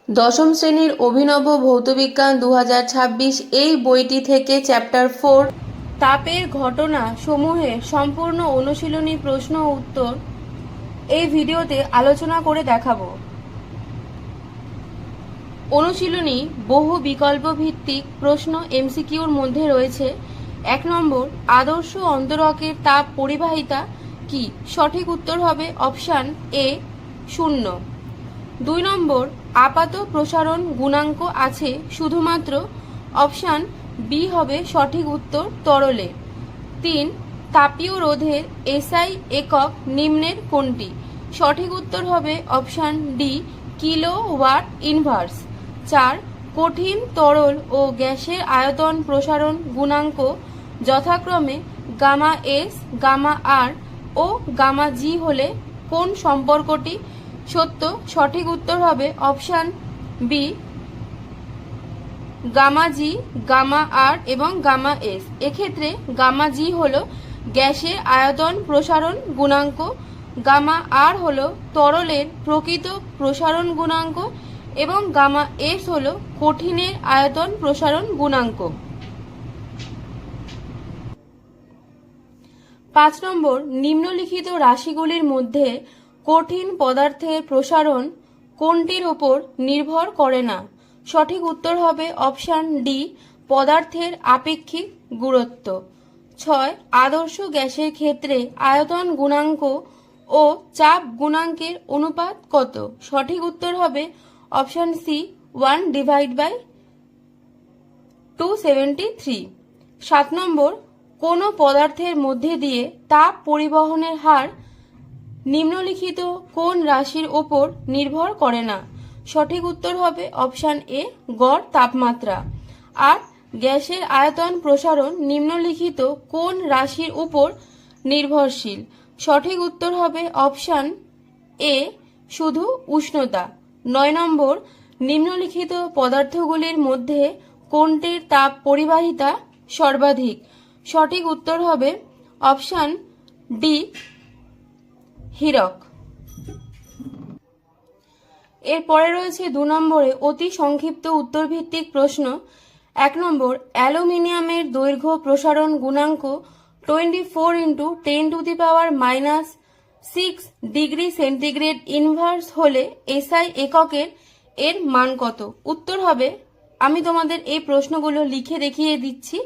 দশম শ্রেণীর অভিনব ভৌতবিজ্ঞান 2026 এই বইটি থেকে চ্যাপ্টার 4 তাপের ঘটনা সমূহের সম্পূর্ণ অনুশীলনী প্রশ্ন ও উত্তর এই ভিডিওতে আলোচনা করে দেখাবো। অনুশীলনী বহু বিকল্প ভিত্তিক প্রশ্ন এমসিকিউর মধ্যে রয়েছে। 1 নম্বর, আদর্শ অন্তরকের তাপ পরিবাহিতা কি? সঠিক উত্তর হবে অপশান এ 0। 2 নম্বর, আপাত প্রসারণ গুণাঙ্ক আছে শুধুমাত্র অপশান বি হবে সঠিক উত্তর তরলে। 3, তাপীয় রোধের এসআই একক নিম্নের কোনটি? সঠিক উত্তর হবে অপশান ডি কিলোওয়াট ইনভার্স। 4, কঠিন তরল ও গ্যাসের আয়তন প্রসারণ গুণাঙ্ক যথাক্রমে গামা এস, গামা আর ও গামা জি হলে কোন সম্পর্কটি সত্য? সঠিক উত্তর হবে option B gamma G, gamma R এবং গামা এস। এক্ষেত্রে গামা জি হলো গ্যাসের আয়তন প্রসারণ গুণাঙ্ক, গামা আর হলো তরলের প্রকৃত প্রসারণ গুণাঙ্ক এবং গামা এস হলো কঠিনের আয়তন প্রসারণ গুণাঙ্ক। 5 নম্বর, নিম্নলিখিত রাশিগুলির মধ্যে কঠিন পদার্থের প্রসারণ কোনটির ওপর নির্ভর করে না? সঠিক উত্তর হবে অপশান ডি পদার্থের আপেক্ষিক গুরুত্ব। 6, আদর্শ গ্যাসের ক্ষেত্রে আয়তন গুণাঙ্ক ও চাপ গুণাঙ্কের অনুপাত কত? সঠিক উত্তর হবে অপশান সি 1/273। 7 নম্বর, কোনো পদার্থের মধ্যে দিয়ে তাপ পরিবহনের হার নিম্নলিখিত কোন রাশির ওপর নির্ভর করে না? সঠিক উত্তর হবে অপশান এ গড় তাপমাত্রা। 8, গ্যাসের আয়তন প্রসারণ নিম্নলিখিত কোন রাশির উপর নির্ভরশীল? সঠিক উত্তর হবে অপশান এ শুধু উষ্ণতা। 9 নম্বর, নিম্নলিখিত পদার্থগুলির মধ্যে কোনটির তাপ পরিবাহিতা সর্বাধিক? সঠিক উত্তর হবে অপশান ডি হীরক। এরপরে রয়েছে 2 নম্বরে অতি সংক্ষিপ্ত উত্তরভিত্তিক প্রশ্ন। 1 নম্বর, অ্যালুমিনিয়ামের দৈর্ঘ্য প্রসারণ গুণাঙ্ক 24×10⁻⁻6 ডিগ্রি সেন্টিগ্রেড ইনভার্স হলে এসআই এককের এর মান কত? উত্তর হবে, আমি তোমাদের এই প্রশ্নগুলো লিখে দেখিয়ে দিচ্ছি,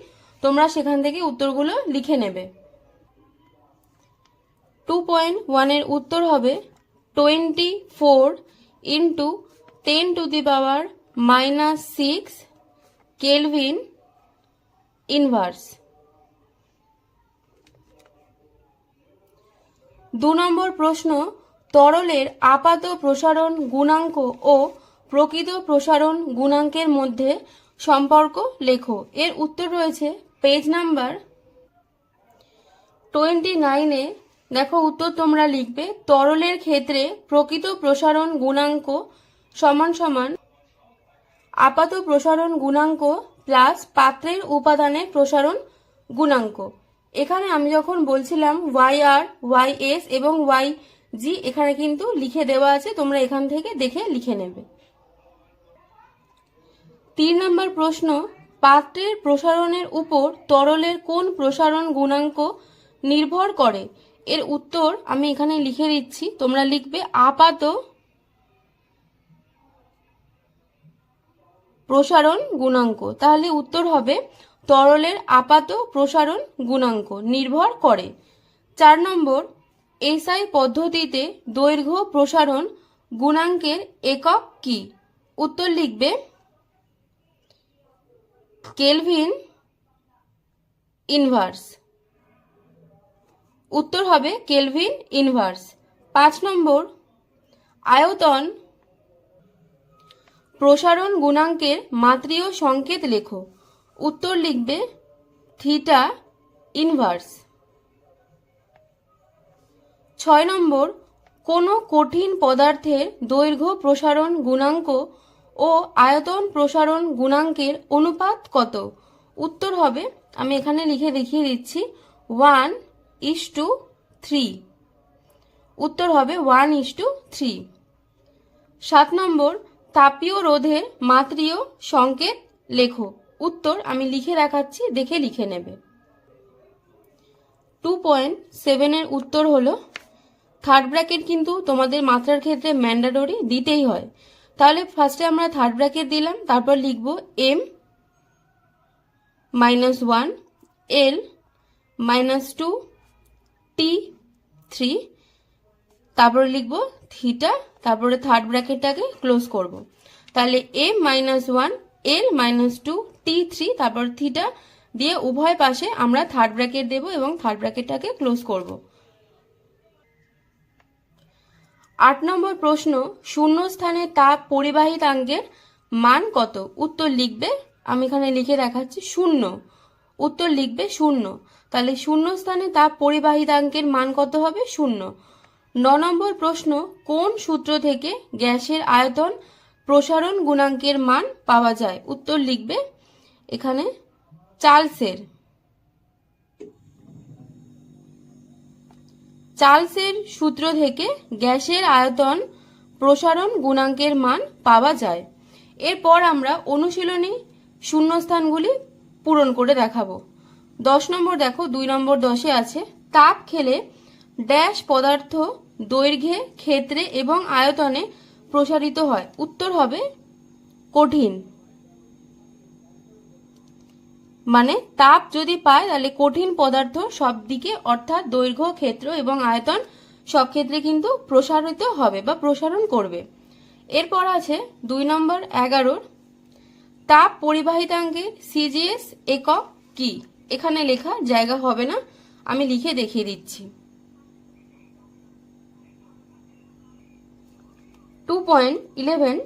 তোমরা সেখান থেকে উত্তরগুলো লিখে নেবে। 2.1 এর উত্তর হবে 24×10⁻⁻6 কেলভিন ইনভার্স। 2 নম্বর প্রশ্ন, তরলের আপাত প্রসারণ গুণাঙ্ক ও প্রকৃত প্রসারণ গুণাঙ্কের মধ্যে সম্পর্ক লেখো। এর উত্তর রয়েছে পেজ নাম্বার 29-এ। দেখো উত্তর তোমরা লিখবে, তরলের ক্ষেত্রে প্রকৃত প্রসারণ গুণাঙ্ক সমান সমান আপাত প্রসারণ গুণাঙ্ক প্লাস পাত্রের উপাদানের প্রসারণ গুণাঙ্ক। এখানে আমি যখন বলছিলাম ওয়াই আর, ওয়াই এস এবং ওয়াই জি এখানে কিন্তু লিখে দেওয়া আছে, তোমরা এখান থেকে দেখে লিখে নেবে। 3 নম্বর প্রশ্ন, পাত্রের প্রসারণের উপর তরলের কোন প্রসারণ গুণাঙ্ক নির্ভর করে? এর উত্তর আমি এখানে লিখে দিচ্ছি, তোমরা লিখবে আপাত প্রসারণ গুণাঙ্ক। তাহলে উত্তর হবে তরলের আপাত প্রসারণ গুণাঙ্ক নির্ভর করে। 4 নম্বর, এসআই পদ্ধতিতে দৈর্ঘ্য প্রসারণ গুণাঙ্কের একক কি? উত্তর লিখবে কেলভিন ইনভার্স। উত্তর হবে কেলভিন ইনভার্স। 5 নম্বর, আয়তন প্রসারণ গুণাঙ্কের মাত্রীয় সংকেত লেখো। উত্তর লিখবে থিটা ইনভার্স। 6 নম্বর, কোনো কঠিন পদার্থের দৈর্ঘ্য প্রসারণ গুণাঙ্ক ও আয়তন প্রসারণ গুণাঙ্কের অনুপাত কত? উত্তর হবে, আমি এখানে লিখে দেখিয়ে দিচ্ছি, 1:3। উত্তর হবে 1:3। 7 নম্বর, তাপীয় রোধের মাত্রীয় সংকেত লেখো। উত্তর আমি লিখে দেখাচ্ছি, দেখে লিখে নেবে। 2.7 এর উত্তর হলো, থার্ড ব্র্যাকেট কিন্তু তোমাদের মাত্রার ক্ষেত্রে ম্যান্ডেটরি দিতেই হয়। তাহলে ফার্স্টে আমরা থার্ড ব্র্যাকেট দিলাম, তারপর লিখব m-1 l-2 t3, তারপরে লিখব থিটা, তারপরে থার্ড ব্র্যাকেটটাকে ক্লোজ করব। তাহলে m-1 l-2 t3, তারপর থিটা দিয়ে উভয় পাশে আমরা থার্ড ব্র্যাকেট দেব এবং থার্ড ব্র্যাকেটটাকে ক্লোজ করব। 8 নম্বর প্রশ্ন, শূন্য স্থানে তাপ পরিবাহিতাঙ্কের মান কত? উত্তর লিখবে, আমি এখানে লিখে দেখাচ্ছি, 0। উত্তর লিখবে 0। তাহলে শূন্য স্থানে তাপ পরিবাহিতাঙ্কের মান কত হবে? 0। 9 নম্বর প্রশ্ন, কোন সূত্র থেকে গ্যাসের আয়তন প্রসারণ গুণাঙ্কের মান পাওয়া যায়? উত্তর লিখবে এখানে চার্লসের সূত্র থেকে গ্যাসের আয়তন প্রসারণ গুণাঙ্কের মান পাওয়া যায়। এরপর আমরা অনুশীলনী শূন্যস্থানগুলি পূরণ করে দেখাবো। 10 নম্বর দেখো, 2 নম্বর 10-এ আছে, তাপ খেলে ড্যাশ পদার্থ দৈর্ঘ্যে, ক্ষেত্রে এবং আয়তনে প্রসারিত হয়? উত্তর হবে কঠিন। মানে তাপ যদি পায় তাহলে কঠিন পদার্থ সব দিকে, অর্থাৎ দৈর্ঘ্য, ক্ষেত্র এবং আয়তন সব ক্ষেত্রে কিন্তু প্রসারিত হবে বা প্রসারণ করবে। এরপর আছে 2 নম্বর 11-র, তাপ পরিবাহিতাঙ্কের সিজিএস একক কি? এখানে লেখা জায়গা হবে না, আমি লিখে দেখিয়ে দিচ্ছি। 2.11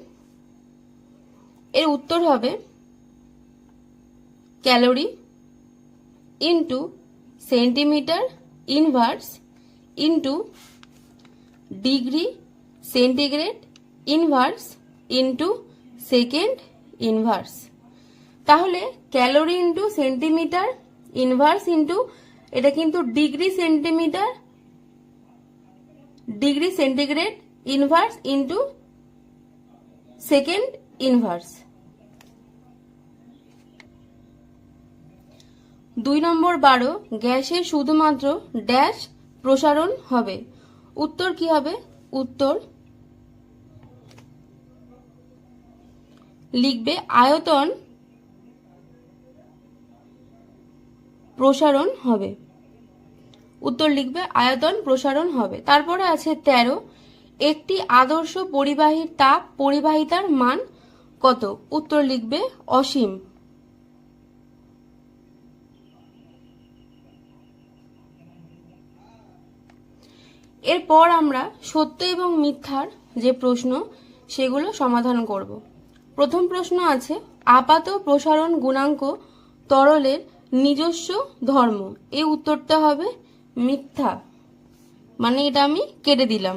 এর উত্তর হবে calorie into centimetre inverse into degree centigrade inverse into second inverse. তাহলে calorie into centimetre inverse into, এটা কিন্তু degree centigrade inverse into second inverse. 2 number 12, গ্যাসের শুধুমাত্র ড্যাশ প্রসারণ হবে? উত্তর কি হবে? উত্তর লিখবে আয়তন প্রসারণ হবে। উত্তর লিখবে আয়তন প্রসারণ হবে। তারপরে আছে 13, একটি আদর্শ পরিবাহীর তাপ পরিবাহিতার মান কত? উত্তর লিখবে অসীম। এরপর আমরা সত্য এবং মিথ্যার যে প্রশ্ন সেগুলো সমাধান করব। প্রথম প্রশ্ন আছে, আপাত প্রসারণ গুণাঙ্ক তরলের নিজস্ব ধর্ম। এই উত্তরটা হবে মিথ্যা, মানে এটা আমি কেটে দিলাম,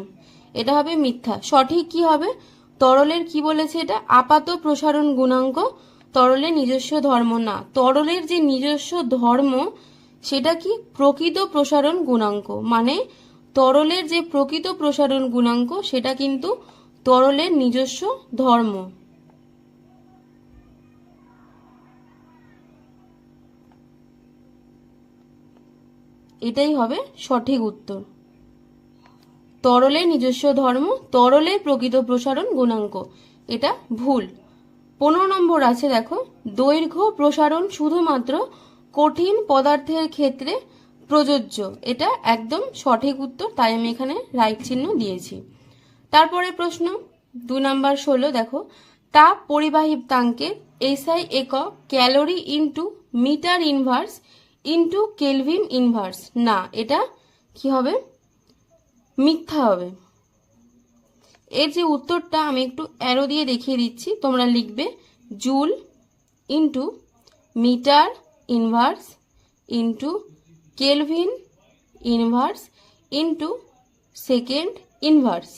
এটা হবে মিথ্যা। সঠিক কি হবে? তরলের কি বলেছে, এটা আপাত প্রসারণ গুণাঙ্ক তরলের নিজস্ব ধর্ম না। তরলের যে নিজস্ব ধর্ম সেটা কি? প্রকৃত প্রসারণ গুণাঙ্ক। মানে তরলের যে প্রকৃত প্রসারণ গুণাঙ্ক সেটা কিন্তু তরলের নিজস্ব ধর্ম। এটাই হবে সঠিক উত্তর। তরলের নিজস্ব ধর্ম, তরলের প্রকৃত প্রসারণ গুণাঙ্ক, এটা ভুল। 15 নম্বর আছে দেখো, দৈর্ঘ্য প্রসারণ শুধুমাত্র কঠিন পদার্থের ক্ষেত্রে প্রযোজ্য। এটা একদম সঠিক উত্তর, তাই আমি এখানে রাইট চিহ্ন দিয়েছি। তারপরে প্রশ্ন 2 নম্বর 16 দেখো, তাপ পরিবাহিতাঙ্কের এসআই একক calorie into metre inverse into kelvin inverse. না, এটা কি হবে? মিথ্যা হবে। এর যে উত্তরটা আমি একটু অ্যারো দিয়ে দেখিয়ে দিচ্ছি, তোমরা লিখবে joule into metre inverse into kelvin inverse into second inverse,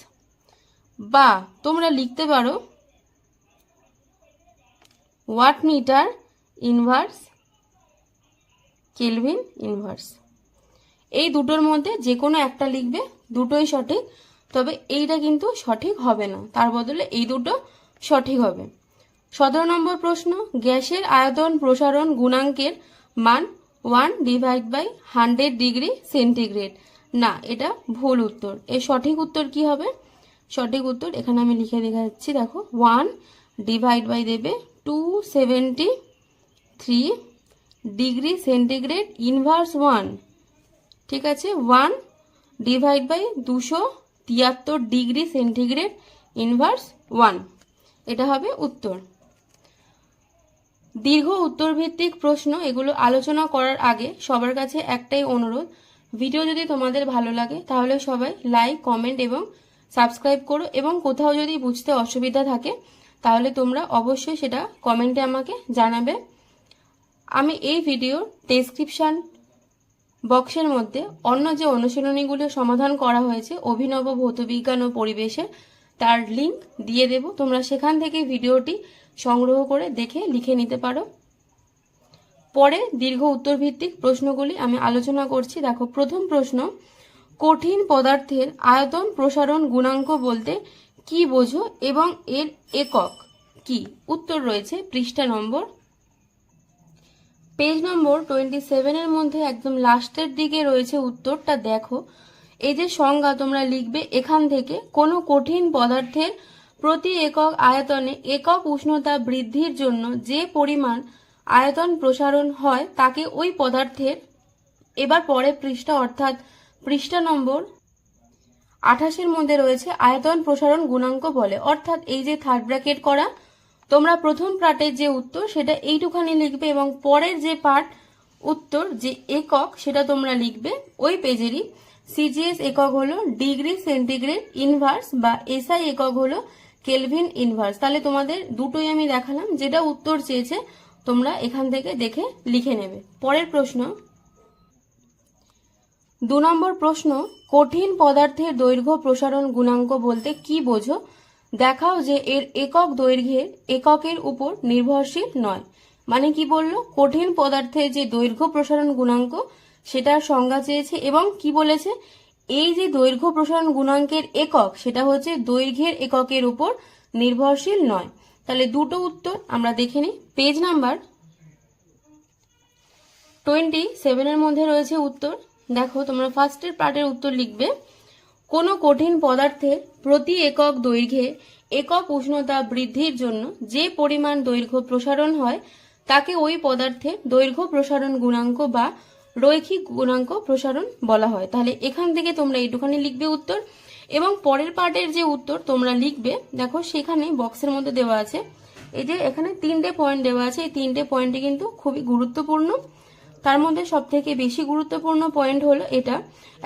বা তোমরা লিখতে পারো watt metre inverse kelvin inverse. এই দুটোর মধ্যে যে কোনো একটা লিখবে, দুটোই সঠিক, তবে এইটা কিন্তু সঠিক হবে না, তার বদলে এই দুটো সঠিক হবে। 17 নম্বর প্রশ্ন, গ্যাসের আয়তন প্রসারণ গুণাঙ্কের মান 1/100 ডিগ্রি সেন্টিগ্রেড। না, এটা ভুল উত্তর। এর সঠিক উত্তর কি হবে? সঠিক উত্তর এখানে আমি লিখে দেখাচ্ছি, দেখো 1 দেবে 273 ডিগ্রি সেন্টিগ্রেড ইনভার্স 1। ঠিক আছে, 1/273 ডিগ্রি সেন্টিগ্রেড ইনভার্স 1, এটা হবে উত্তর। দীর্ঘ উত্তর ভিত্তিক প্রশ্ন এগুলো আলোচনা করার আগে সবার কাছে একটাই অনুরোধ, ভিডিও যদি তোমাদের ভালো লাগে তাহলে সবাই লাইক, কমেন্ট এবং সাবস্ক্রাইব করো, এবং কোথাও যদি বুঝতে অসুবিধা থাকে তাহলে তোমরা অবশ্যই সেটা কমেন্টে আমাকে জানাবে। আমি এই ভিডিওর ডেসক্রিপশন বক্সের মধ্যে অন্য যে অনুশীলনীগুলো সমাধান করা হয়েছে অভিনব ভৌতবিজ্ঞান ও পরিবেশের, তার লিংক দিয়ে দেব, তোমরা সেখান থেকে ভিডিওটি সংগ্রহ করে দেখে লিখে নিতে পারো। পরে দীর্ঘ উত্তর ভিত্তিক প্রশ্নগুলি আমি আলোচনা করছি। দেখো, প্রথম প্রশ্ন, কঠিন পদার্থের আয়তন প্রসারণ গুণাঙ্ক বলতে কি বোঝো এবং এর একক কি? উত্তর রয়েছে পৃষ্ঠা নম্বর পেজ নম্বর 27 এর মধ্যে একদম লাস্টের দিকে রয়েছে উত্তরটা। দেখো, এই যে সংজ্ঞা তোমরা লিখবে এখান থেকে, কোনো কঠিন পদার্থের প্রতি একক আয়তনে একক উষ্ণতা বৃদ্ধির জন্য যে পরিমাণ আয়তন প্রসারণ হয় তাকে ওই পদার্থের, এবার পরে পৃষ্ঠা অর্থাৎ পৃষ্ঠা নম্বর 28 মধ্যে রয়েছে আয়তন প্রসারণ গুণাঙ্ক বলে। অর্থাৎ এই যে থার্ড ব্র্যাকেট করা, তোমরা প্রথম পার্টের যে উত্তর সেটা এইটুখানি লিখবে এবং পরের যে পার্ট উত্তর যে একক সেটা তোমরা লিখবে ওই পেজেরই। সিজিএস একক হলো ডিগ্রি সেন্টিগ্রেড ইনভার্স বা এসআই একক হলো কেলভিন ইনভার্স। তাহলে তোমাদের দুটোই আমি দেখালাম, যেটা উত্তর চেয়েছে তোমরা এখান থেকে দেখে লিখে নেবে। পরের প্রশ্ন, 2 নম্বর প্রশ্ন, কঠিন পদার্থের দৈর্ঘ্য প্রসারণ গুণাঙ্ক বলতে কি বোঝো? দেখাও যে এর একক দৈর্ঘ্যের এককের উপর নির্ভরশীল নয়। মানে কি বললো? কঠিন পদার্থের যে দৈর্ঘ্য প্রসারণ গুণাঙ্ক সেটার সংজ্ঞা চেয়েছে এবং কি বলেছে, এই যে দৈর্ঘ্য প্রসারণ গুণাঙ্কের একক সেটা হচ্ছে দৈর্ঘ্যের এককের উপর নির্ভরশীল নয়। তাহলে দুটো উত্তর আমরা দেখে নিই। পেজ নাম্বার 27 এর মধ্যে রয়েছে উত্তর। দেখো, তোমরা ফার্স্টের পার্টের উত্তর লিখবে, কোনো কঠিন পদার্থের প্রতি একক দৈর্ঘ্যে একক উষ্ণতা বৃদ্ধির জন্য যে পরিমাণ দৈর্ঘ্য প্রসারণ হয় তাকে ওই পদার্থের দৈর্ঘ্য প্রসারণ গুণাঙ্ক বা রৈখিক গুণাঙ্ক প্রসারণ বলা হয়। তাহলে এখান থেকে তোমরা এইটুখানি লিখবে উত্তর, এবং পরের পার্টের যে উত্তর তোমরা লিখবে, দেখো সেখানে বক্সের মধ্যে দেওয়া আছে, এই যে এখানে 3টে পয়েন্ট দেওয়া আছে, এই 3টে পয়েন্টে কিন্তু খুবই গুরুত্বপূর্ণ। তার মধ্যে সব থেকে বেশি গুরুত্বপূর্ণ পয়েন্ট হলো এটা,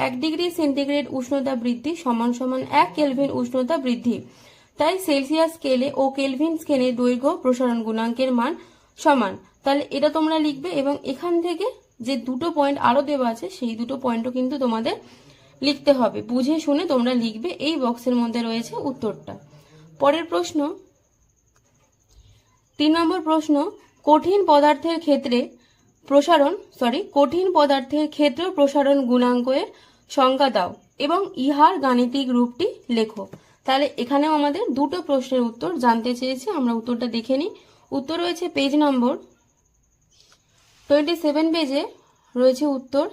1 ডিগ্রি সেন্টিগ্রেড উষ্ণতা বৃদ্ধি সমান সমান 1 কেলভিন উষ্ণতা বৃদ্ধি। তাই সেলসিয়াস স্কেলে ও কেলভিন স্কেলে দৈর্ঘ্য প্রসারণ গুণাঙ্কের মান সমান। তাহলে এটা তোমরা লিখবে, এবং এখান থেকে যে দুটো পয়েন্ট আরো দেওয়া আছে সেই দুটো পয়েন্টও কিন্তু তোমাদের লিখতে হবে, বুঝে শুনে তোমরা লিখবে। এই বক্সের মধ্যে রয়েছে উত্তরটা। পরের প্রশ্ন, 3 নম্বর প্রশ্ন, কঠিন পদার্থের ক্ষেত্র প্রসারণ গুণাঙ্কের সংজ্ঞা দাও এবং ইহার গাণিতিক রূপটি লেখো। তাহলে এখানেও আমাদের দুটো প্রশ্নের উত্তর জানতে চেয়েছে, আমরা উত্তরটা দেখে নিই। উত্তর রয়েছে পেজ নম্বর 27 পেজে রয়েছে উত্তর।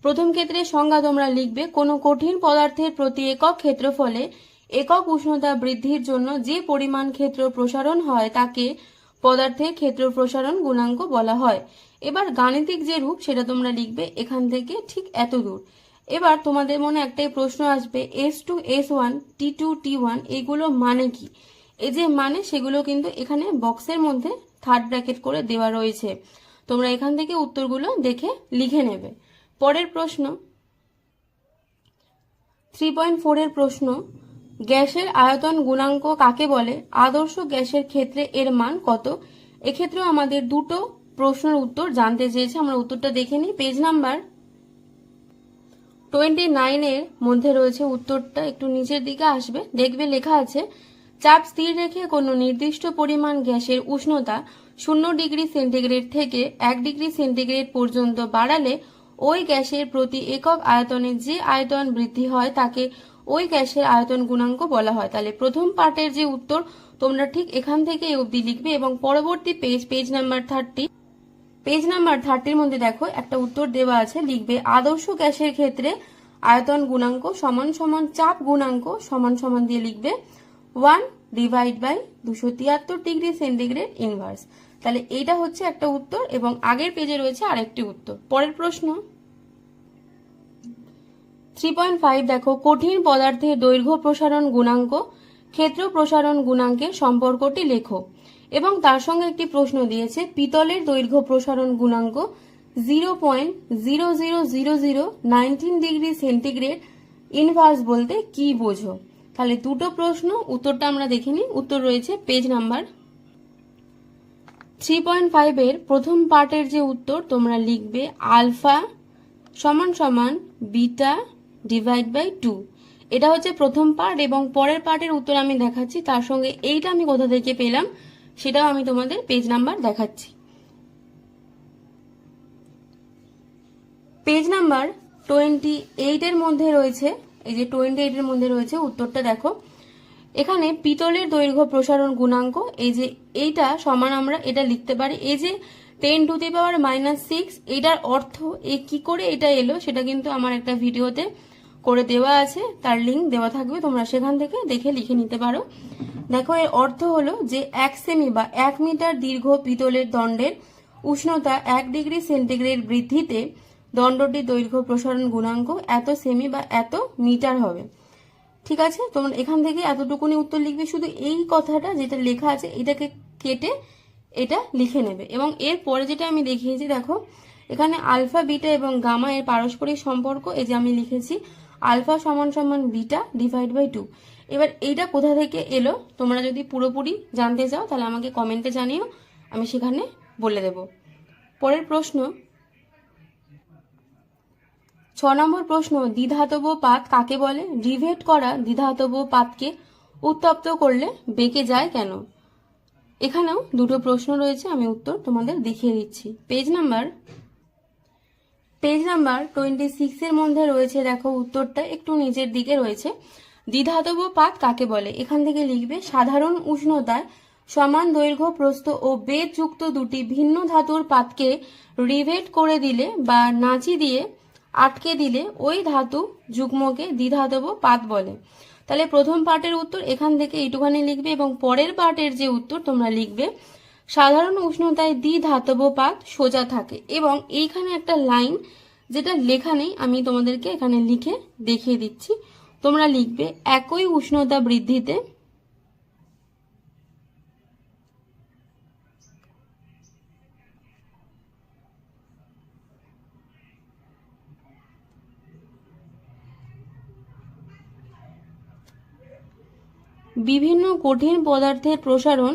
প্রথম ক্ষেত্রের সংজ্ঞা তোমরা লিখবে, কোনো কঠিন পদার্থের প্রতি একক ক্ষেত্রফলে একক উষ্ণতা বৃদ্ধির জন্য যে পরিমাণ ক্ষেত্র প্রসারণ হয় তাকে পদার্থের ক্ষেত্র প্রসারণ গুণাঙ্ক বলা হয়। এবার গাণিতিক যে রূপ সেটা তোমরা লিখবে এখান থেকে ঠিক এত দূর। এবার তোমাদের মনে একটাই প্রশ্ন আসবে, S2 S1 T2 T1 এগুলো মানে কি? এই যে মানে সেগুলো কিন্তু এখানে বক্সের মধ্যে থার্ড ব্র্যাকেট করে দেওয়া রয়েছে, তোমরা এখান থেকে উত্তরগুলো দেখে লিখে নেবে। পরের প্রশ্ন 3.4 এর প্রশ্ন, গ্যাসের আয়তন গুণাঙ্ক কাকে বলে? আদর্শ গ্যাসের ক্ষেত্রে এর মান কত? এক্ষেত্রেও আমাদের দুটো প্রশ্নের উত্তর জানতে চেয়েছে, আমরা উত্তরটা দেখে নিই। পেজ নাম্বার 29 এর মধ্যে রয়েছে উত্তরটা, একটু নিচের দিকে আসবে, দেখবে লেখা আছে, চাপ স্থির রেখে কোনো নির্দিষ্ট পরিমাণ গ্যাসের উষ্ণতা 0 ডিগ্রি সেন্টিগ্রেড থেকে 1 ডিগ্রি সেন্টিগ্রেড পর্যন্ত বাড়ালে ওই গ্যাসের প্রতি একক আয়তনে যে আয়তন বৃদ্ধি হয় তাকে ওই গ্যাসের আয়তন গুণাঙ্ক বলা হয়। তাহলে প্রথম পার্টের যে উত্তর তোমরা ঠিক এখান থেকে অবধি লিখবে এবং পরবর্তী পেজ নাম্বার 30 মধ্যে দেখো একটা উত্তর দেওয়া আছে, লিখবে আদর্শ গ্যাসের ক্ষেত্রে আয়তন গুণাঙ্ক সমান সমান চাপ গুণাঙ্ক সমান সমান দিয়ে লিখবে 1/273 ডিগ্রি সেন্টিগ্রেড ইনভার্স। তাহলে এইটা হচ্ছে একটা উত্তর এবং আগের পেজে রয়েছে আরেকটি উত্তর। পরের প্রশ্ন 3.5 দেখো, কঠিন পদার্থের দৈর্ঘ্য প্রসারণ গুণাঙ্ক ক্ষেত্র প্রসারণ গুণাঙ্কের সম্পর্কটি লেখো এবং তার সঙ্গে একটি প্রশ্ন দিয়েছে পিতলের দৈর্ঘ্য প্রসারণ গুণাঙ্ক 0.000019 ডিগ্রি সেন্টিগ্রেড ইনভার্স বলতে কি বোঝো। তাহলে দুটো প্রশ্ন, উত্তরটা আমরা দেখে নিই। উত্তর রয়েছে পেজ নাম্বার 3.5 এর প্রথম পার্টের যে উত্তর তোমরা লিখবে আলফা সমান সমান বিটা ডিভাইড বাই 2। এটা হচ্ছে প্রথম পার্ট এবং পরের পার্টের উত্তর আমি দেখাচ্ছি, তার সঙ্গে এইটা আমি কোথা থেকে পেলাম সেটাও আমি তোমাদের পেজ নাম্বার দেখাচ্ছি। পেজ নাম্বার 28 এর মধ্যে রয়েছে, এই যে 28 এর মধ্যে রয়েছে উত্তরটা দেখো। এখানে পিতলের দৈর্ঘ্য প্রসারণ গুণাঙ্ক, এই যে এইটা সমান আমরা এটা লিখতে পারি, এই যে 10⁻⁻6 এটার অর্থ কি করে এটা এলো সেটা কিন্তু আমার একটা ভিডিওতে করে দেওয়া আছে, তার লিঙ্ক দেওয়া থাকবে, তোমরা সেখান থেকে দেখে লিখে নিতে পারো। দেখো এর অর্থ হলো যে 1 সেমি বা 1 মিটার দীর্ঘ পিতলের দণ্ডের উষ্ণতা 1 ডিগ্রি সেন্টিগ্রেড বৃদ্ধিতে দণ্ডটির দৈর্ঘ্য প্রসারণ গুণাঙ্ক এত সেমি বা এত মিটার হবে। ঠিক আছে, তোমরা এখান থেকে এতটুকুনি উত্তর লিখবে, শুধু এই কথাটা যেটা লেখা আছে এটাকে কেটে এটা লিখে নেবে। এবং এর পরে যেটা আমি দেখিয়েছি দেখো, এখানে আলফা বিটা এবং গামা এর পারস্পরিক সম্পর্ক, এই যে আমি লিখেছি আলফা সমান সমান বিটা ডিভাইড বাই 2। এবার এইটা কোথা থেকে এলো তোমরা যদি পুরোপুরি জানতে চাও তাহলে আমাকে কমেন্টে জানিও, আমি সেখানে বলে দেব। পরের প্রশ্ন 6 নম্বর প্রশ্ন, দ্বিধাতব পাত কাকে বলে? রিভেট করা দ্বিধাতব পাতকে উত্তপ্ত করলে বেঁকে যায় কেন? এখানেও দুটো প্রশ্ন রয়েছে, আমি উত্তর তোমাদের দেখিয়ে দিচ্ছি। পেজ নাম্বার 26 এর মধ্যে রয়েছে, দেখো উত্তরটা একটু নিচের দিকে রয়েছে। দ্বিধাতব পাত কাকে বলে? এখান থেকে লিখবে সাধারণ উষ্ণতায় সমান দৈর্ঘ্য প্রস্থ ও বেধ যুক্ত দুটি ভিন্ন ধাতুর পাতকে রিভেট করে দিলে বা নাচি দিয়ে আটকে দিলে ওই ধাতু যুগ্মকে দ্বিধাতব পাত বলে। তাহলে প্রথম পার্টের উত্তর এখান থেকে এইটুখানি লিখবে এবং পরের পার্টের যে উত্তর তোমরা লিখবে সাধারণ উষ্ণতায় দ্বিধাতব পাত সোজা থাকে। এবং এইখানে একটা লাইন যেটা লেখা নেই, আমি তোমাদেরকে এখানে লিখে দেখিয়ে দিচ্ছি, তোমরা লিখবে একই উষ্ণতা বৃদ্ধিতে বিভিন্ন কঠিন পদার্থের প্রসারণ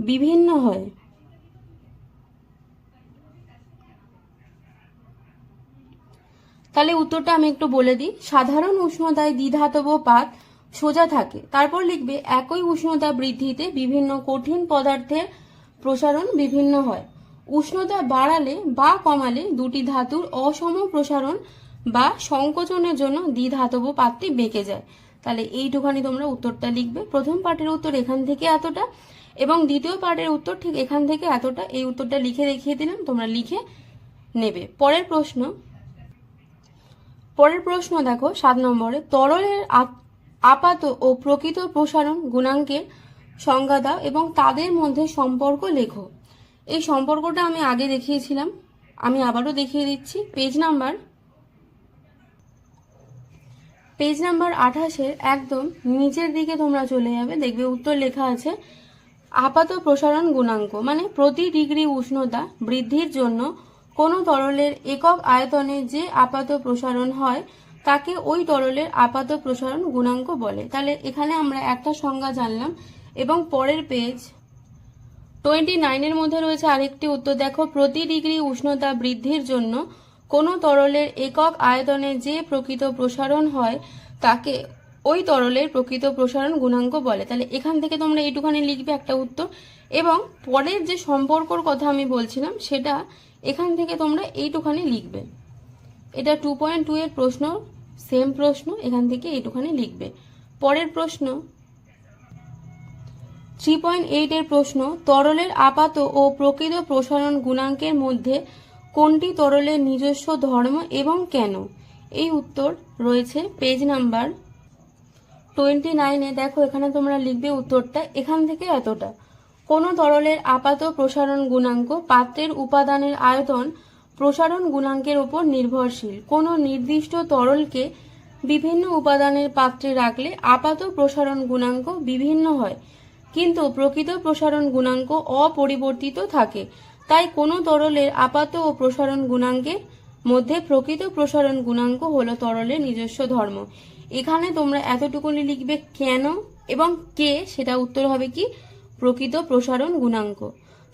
বিভিন্ন হয়। তাহলে উত্তরটা আমি একটু বলে দিই, সাধারণ উষ্ণতায় দ্বিধাতব পাত সোজা থাকে, তারপর লিখবে একই উষ্ণতা বৃদ্ধিতে বিভিন্ন কঠিন পদার্থের প্রসারণ বিভিন্ন হয়। উষ্ণতা বাড়ালে বা কমালে দুটি ধাতুর অসম প্রসারণ বা সংকোচনের জন্য দ্বিধাতব পাতটি বেঁকে যায়। তাহলে এইটুখানি তোমরা উত্তরটা লিখবে। প্রথম পার্টের উত্তর এখান থেকে এতটা এবং দ্বিতীয় পার্টের উত্তর ঠিক এখান থেকে এতটা, এই উত্তরটা লিখে দেখিয়ে দিলাম, তোমরা লিখে নেবে। পরের প্রশ্ন দেখো 7 নম্বরে, তরলের আপাত ও প্রকৃত প্রসারণ গুণাঙ্কের সংজ্ঞা দাও এবং তাদের মধ্যে সম্পর্ক লেখো। এই সম্পর্কটা আমি আগে দেখিয়েছিলাম, আমি আবারও দেখিয়ে দিচ্ছি। পেজ নাম্বার 28 একদম নিচের দিকে তোমরা চলে যাবে, দেখবে উত্তর লেখা আছে আপাত প্রসারণ গুণাঙ্ক মানে প্রতি ডিগ্রি উষ্ণতা বৃদ্ধির জন্য কোনো তরলের একক আয়তনে যে আপাত প্রসারণ হয় তাকে ওই তরলের আপাত প্রসারণ গুণাঙ্ক বলে। তাহলে এখানে আমরা একটা সংজ্ঞা জানলাম এবং পরের পেজ 29 এর মধ্যে রয়েছে আরেকটি উত্তর, দেখো প্রতি ডিগ্রি উষ্ণতা বৃদ্ধির জন্য কোনো তরলের একক আয়তনে যে প্রকৃত প্রসারণ হয় তাকে ওই তরলের প্রকৃত প্রসারণ গুণাঙ্ক বলে। তাহলে এখান থেকে তোমরা এইটুখানি লিখবে একটা উত্তর, এবং পরের যে সম্পর্কর কথা আমি বলছিলাম সেটা এখান থেকে তোমরা এইটুখানি লিখবে। এটা 2.2 এর প্রশ্ন, সেম প্রশ্ন, এখান থেকে এইটুখানি লিখবে। পরের প্রশ্ন 3.8 এর প্রশ্ন, তরলের আপাত ও প্রকৃত প্রসারণ গুণাঙ্কের মধ্যে কোনটি তরলের নিজস্ব ধর্ম এবং কেন? এই উত্তর রয়েছে পেজ নাম্বার 29-এ। দেখো এখানে তোমরা লিখবে উত্তরটা, এখান থেকে এতটা। কোনো তরলের আপাত প্রসারণ গুণাঙ্ক পাত্রের উপাদানের আয়তন প্রসারণ গুণাঙ্কের উপর নির্ভরশীল। কোনো নির্দিষ্ট তরলকে বিভিন্ন উপাদানের পাত্রে রাখলে আপাত প্রসারণ গুণাঙ্ক বিভিন্ন হয়, কিন্তু প্রকৃত প্রসারণ গুণাঙ্ক অপরিবর্তিত থাকে। তাই কোনো তরলের আপাত ও প্রসারণ গুণাঙ্কের মধ্যে প্রকৃত প্রসারণ গুণাঙ্ক হলো তরলের নিজস্ব ধর্ম। এখানে তোমরা এতটুকুনি লিখবে কেন এবং কে, সেটা উত্তর হবে কি প্রকৃত প্রসারণ গুণাঙ্ক।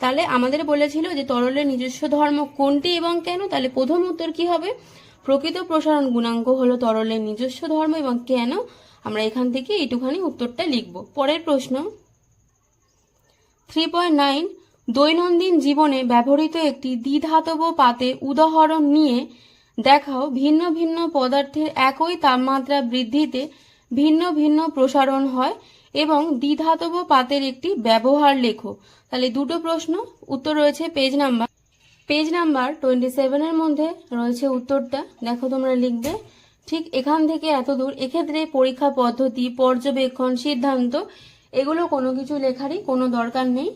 তাহলে আমাদের বলেছিল যে তরলের নিজস্ব ধর্ম কোনটি এবং কেন, তাহলে প্রথম উত্তর কি হবে? প্রকৃত প্রসারণ গুণাঙ্ক হলো তরলের নিজস্ব ধর্ম এবং কেন, আমরা এখান থেকে এইটুখানি উত্তরটা লিখব। পরের প্রশ্ন 3.9, দৈনন্দিন জীবনে ব্যবহৃত একটি দ্বিধাতব পাতের উদাহরণ নিয়ে দেখাও ভিন্ন ভিন্ন পদার্থের একই তাপমাত্রা বৃদ্ধিতে ভিন্ন ভিন্ন প্রসারণ হয় এবং দ্বিধাতব পাতের একটি ব্যবহার লেখো। তাহলে দুটো প্রশ্ন, উত্তর রয়েছে পেজ নাম্বার 27 এর মধ্যে রয়েছে উত্তরটা। দেখো তোমরা লিখবে ঠিক এখান থেকে এত দূর। এক্ষেত্রে পরীক্ষা পদ্ধতি, পর্যবেক্ষণ, সিদ্ধান্ত এগুলো কোনো কিছু লেখারই কোনো দরকার নেই,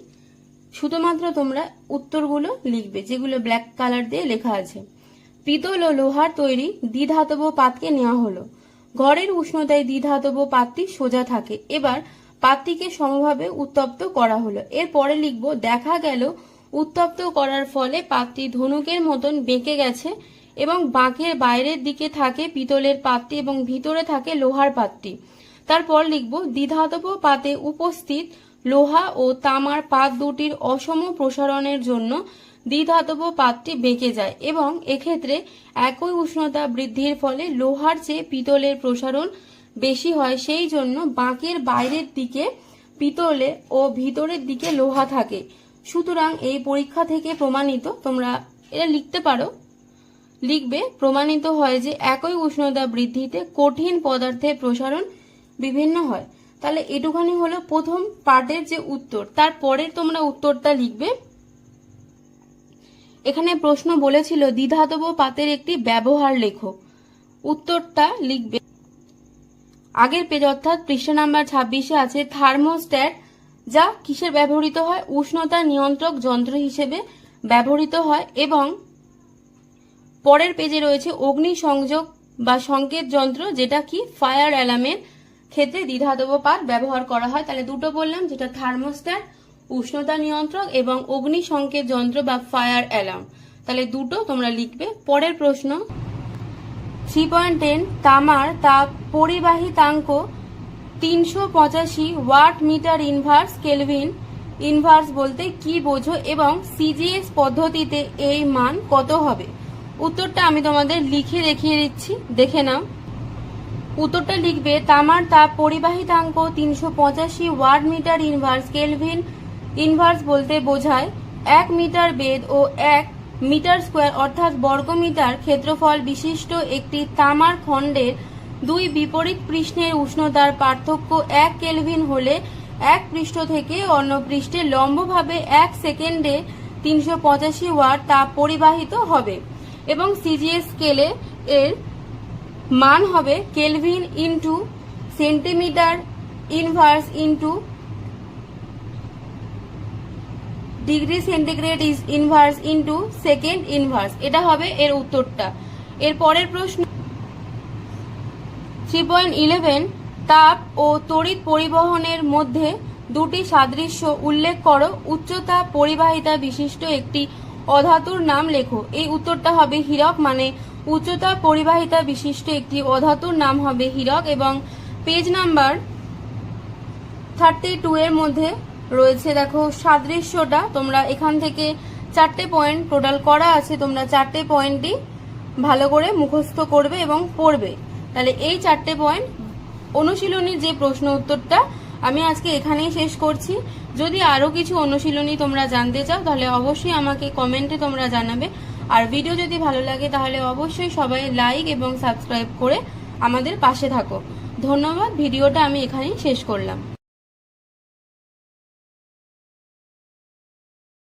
শুধুমাত্র তোমরা উত্তরগুলো লিখবে যেগুলো ব্ল্যাক কালার দিয়ে লেখা আছে। পিতল ও লোহার তৈরি দ্বিধাতব পাতকে নেওয়া হলো। ঘরের উষ্ণতায় দ্বিধাতব পাতটি সোজা থাকে। এবার পাতটিকে সমভাবে উত্তপ্ত করা হলো। এরপরে লিখব, দেখা গেল উত্তপ্ত করার ফলে পাতটি ধনুকের মতন বেঁকে গেছে এবং বাঁকের বাইরের দিকে থাকে পিতলের পাতটি এবং ভিতরে থাকে লোহার পাতটি। তারপর লিখব, দ্বিধাতব পাতে উপস্থিত লোহা ও তামার পাত দুটির অসম প্রসারণের জন্য দ্বিধাতব পাতটি বেঁকে যায় এবং এক্ষেত্রে একই উষ্ণতা বৃদ্ধির ফলে লোহার চেয়ে পিতলের প্রসারণ বেশি হয়, সেই জন্য বাঁকের বাইরের দিকে পিতলে ও ভিতরের দিকে লোহা থাকে। সুতরাং এই পরীক্ষা থেকে প্রমাণিত, তোমরা এটা লিখতে পারো, লিখবে প্রমাণিত হয় যে একই উষ্ণতা বৃদ্ধিতে কঠিন পদার্থের প্রসারণ বিভিন্ন হয়। তাহলে এটুখানি হলো প্রথম পার্টের যে উত্তর। তারপরের তোমরা উত্তরটা লিখবে। এখানে প্রশ্ন বলেছিল দ্বিধাতব পাতের একটি ব্যবহার লেখো, উত্তরটা লিখবে আগের পেজ অর্থাৎ পৃষ্ঠা নাম্বার 26-এ আছে থার্মোস্ট্যাট, যা কিসের ব্যবহৃত হয়? উষ্ণতা নিয়ন্ত্রক যন্ত্র হিসেবে ব্যবহৃত হয়। এবং পরের পেজে রয়েছে অগ্নি সংযোগ বা সংকেত যন্ত্র, যেটা কি ফায়ার অ্যালার্মের ক্ষেত্রে দ্বিধাতব পাত ব্যবহার করা হয়। তাহলে দুটো বললাম, যেটা থার্মোস্ট্যাট উষ্ণতা নিয়ন্ত্রক এবং অগ্নি সংকেত যন্ত্র বা ফায়ার অ্যালার্ম। তাহলে দুটো তোমরা লিখবে। পরের প্রশ্ন 3.10, তামার তাপ পরিবাহিতাঙ্ক 385 watt metre inverse kelvin. Inverse বলতে কি বোঝো এবং সিজিএস পদ্ধতিতে এই মান কত হবে? উত্তরটা আমি তোমাদের লিখে দেখিয়ে দিচ্ছি, দেখে নাও। উত্তরটা লিখবে, তামার তাপ পরিবাহিতাঙ্ক 385 watt metre inverse kelvin. Inverse বলতে বোঝায় 1 মিটার বেধ ও 1 মিটার স্কোয়ার অর্থাৎ বর্গমিটার ক্ষেত্রফল বিশিষ্ট একটি তামার খণ্ডের দুই বিপরীত পৃষ্ঠের উষ্ণতার পার্থক্য 1 কেলভিন হলে এক পৃষ্ঠ থেকে অন্য পৃষ্ঠে লম্বভাবে 1 সেকেন্ডে 385 ওয়াট তাপ পরিবাহিত হবে এবং সিজিএস স্কেলে এর মান হবে kelvin into centimetre inverse into degree centigrade is inverse into second inverse. এটা হবে এর উত্তরটা। এর পরের প্রশ্ন 3.11, তাপ ও তড়িৎ পরিবহনের মধ্যে দুটি সাদৃশ্য উল্লেখ করো। উচ্চতাপ পরিবাহিতা বিশিষ্ট একটি অধাতুর নাম লেখো। এই উত্তরটা হবে হীরক, মানে উচ্চতাপ পরিবাহিতা বিশিষ্ট একটি অধাতুর নাম হবে হীরক। এবং পেজ নাম্বার 32 এর মধ্যে রয়েছে, দেখো সাদৃশ্যটা। তোমরা এখান থেকে 4টে পয়েন্ট টোটাল করা আছে, তোমরা 4টে পয়েন্টই ভালো করে মুখস্থ করবে এবং পড়বে। তাহলে এই 4টে পয়েন্ট অনুশীলনীর যে প্রশ্ন উত্তরটা আমি আজকে এখানেই শেষ করছি। যদি আরো কিছু অনুশীলনী তোমরা জানতে চাও তাহলে অবশ্যই আমাকে কমেন্টে তোমরা জানাবে। আর ভিডিও যদি ভালো লাগে তাহলে অবশ্যই সবাই লাইক এবং সাবস্ক্রাইব করে আমাদের পাশে থাকো। ধন্যবাদ। ভিডিওটা আমি এখানেই শেষ করলাম।